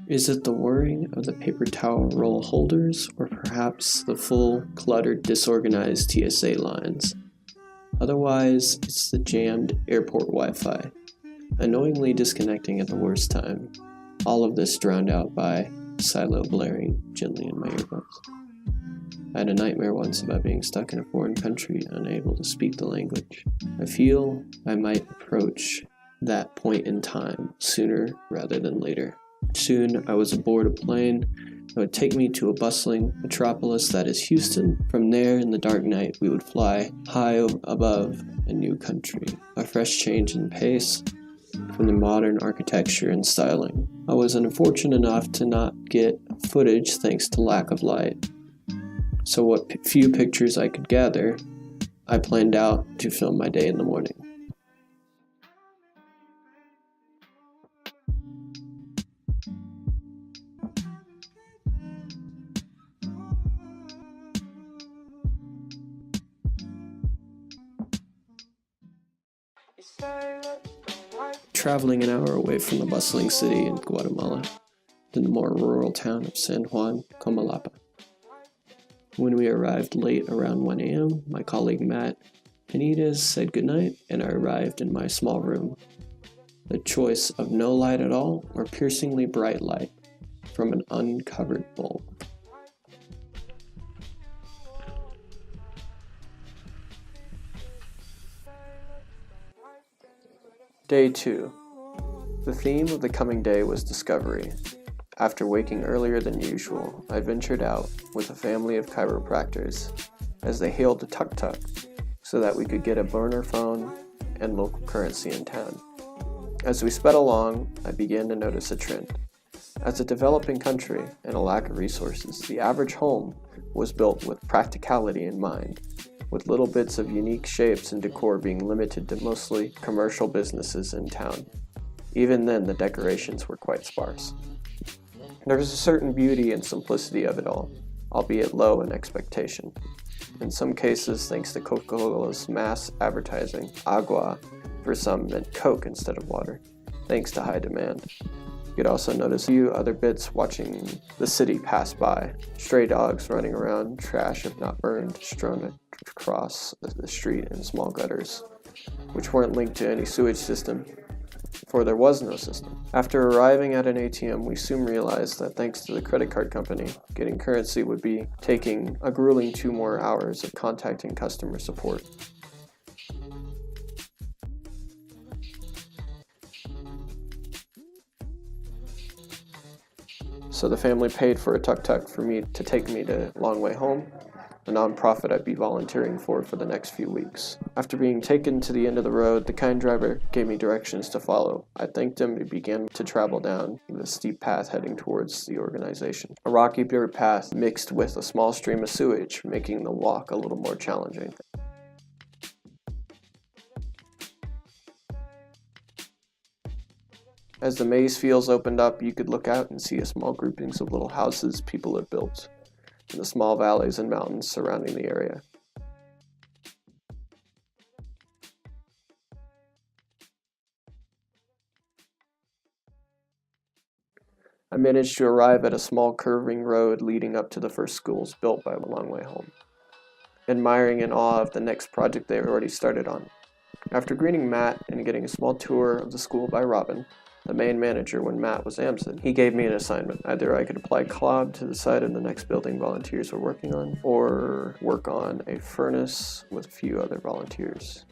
Is it the whirring of the paper towel roll holders, or perhaps the full, cluttered, disorganized TSA lines? Otherwise, it's the jammed airport Wi-Fi, annoyingly disconnecting at the worst time. All of this drowned out by silo blaring gently in my earbuds. I had a nightmare once about being stuck in a foreign country, unable to speak the language. I feel I might approach that point in time sooner rather than later. Soon I was aboard a plane that would take me to a bustling metropolis that is Houston. From there, in the dark night, we would fly high above a new country, a fresh change in pace from the modern architecture and styling. I was unfortunate enough to not get footage thanks to lack of light. So what few pictures I could gather, I planned out to film my day in the morning. Traveling an hour away from the bustling city in Guatemala to the more rural town of San Juan, Comalapa. When we arrived late around 1 a.m., my colleague Matt Benitez said goodnight, and I arrived in my small room. The choice of no light at all or piercingly bright light from an uncovered bulb. Day 2. The theme of the coming day was discovery. After waking earlier than usual, I ventured out with a family of chiropractors as they hailed a tuk-tuk so that we could get a burner phone and local currency in town. As we sped along, I began to notice a trend. As a developing country and a lack of resources, the average home was built with practicality in mind, with little bits of unique shapes and decor being limited to mostly commercial businesses in town. Even then, the decorations were quite sparse. There was a certain beauty and simplicity of it all, albeit low in expectation. In some cases, thanks to Coca-Cola's mass advertising, agua for some meant Coke instead of water, thanks to high demand. You could also notice a few other bits watching the city pass by. Stray dogs running around, trash if not burned, strewn across the street in small gutters, which weren't linked to any sewage system, for there was no system. After arriving at an ATM, we soon realized that thanks to the credit card company, getting currency would be taking a grueling 2 more hours of contacting customer support. So the family paid for a tuk-tuk for me to take me to Long Way Home, a nonprofit I'd be volunteering for the next few weeks. After being taken to the end of the road, the kind driver gave me directions to follow. I thanked him and began to travel down the steep path heading towards the organization. A rocky dirt path mixed with a small stream of sewage, making the walk a little more challenging. As the maize fields opened up, you could look out and see a small groupings of little houses people had built in the small valleys and mountains surrounding the area. I managed to arrive at a small curving road leading up to the first schools built by Long Way Home, admiring in awe of the next project they already started on. After greeting Matt and getting a small tour of the school by Robin, the main manager, when Matt was absent, he gave me an assignment. Either I could apply clob to the side of the next building volunteers were working on, or work on a furnace with a few other volunteers.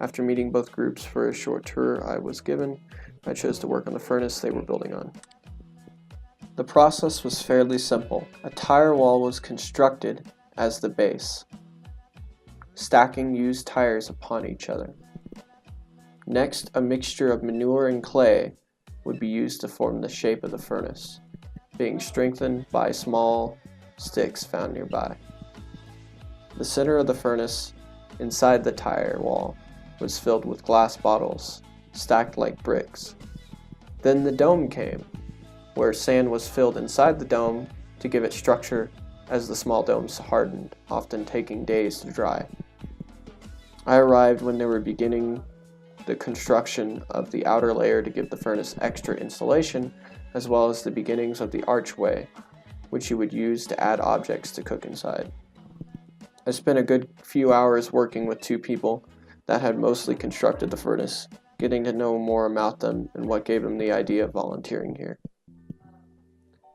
After meeting both groups for a short tour I was given, I chose to work on the furnace they were building on. The process was fairly simple. A tire wall was constructed as the base, stacking used tires upon each other. Next, a mixture of manure and clay would be used to form the shape of the furnace, being strengthened by small sticks found nearby. The center of the furnace, inside the tire wall, was filled with glass bottles, stacked like bricks. Then the dome came, where sand was filled inside the dome to give it structure as the small domes hardened, often taking days to dry. I arrived when they were beginning the construction of the outer layer to give the furnace extra insulation, as well as the beginnings of the archway, which you would use to add objects to cook inside. I spent a good few hours working with two people that had mostly constructed the furnace, getting to know more about them and what gave them the idea of volunteering here.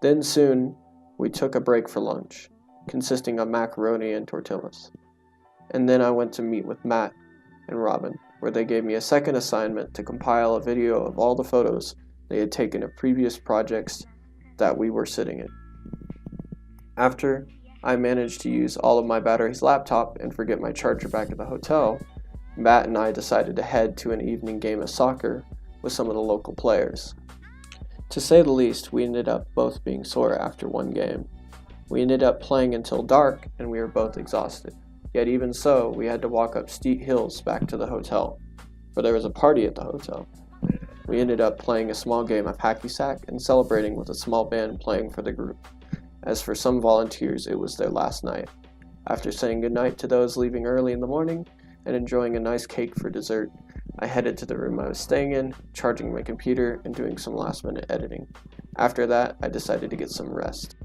Then soon, we took a break for lunch, consisting of macaroni and tortillas. And then I went to meet with Matt and Robin, where they gave me a second assignment to compile a video of all the photos they had taken of previous projects that we were sitting in. After I managed to use all of my battery's laptop and forget my charger back at the hotel, Matt and I decided to head to an evening game of soccer with some of the local players. To say the least, we ended up both being sore after one game. We ended up playing until dark and we were both exhausted. Yet even so, we had to walk up steep hills back to the hotel, for there was a party at the hotel. We ended up playing a small game of hacky sack and celebrating with a small band playing for the group. As for some volunteers, it was their last night. After saying goodnight to those leaving early in the morning and enjoying a nice cake for dessert, I headed to the room I was staying in, charging my computer and doing some last-minute editing. After that, I decided to get some rest.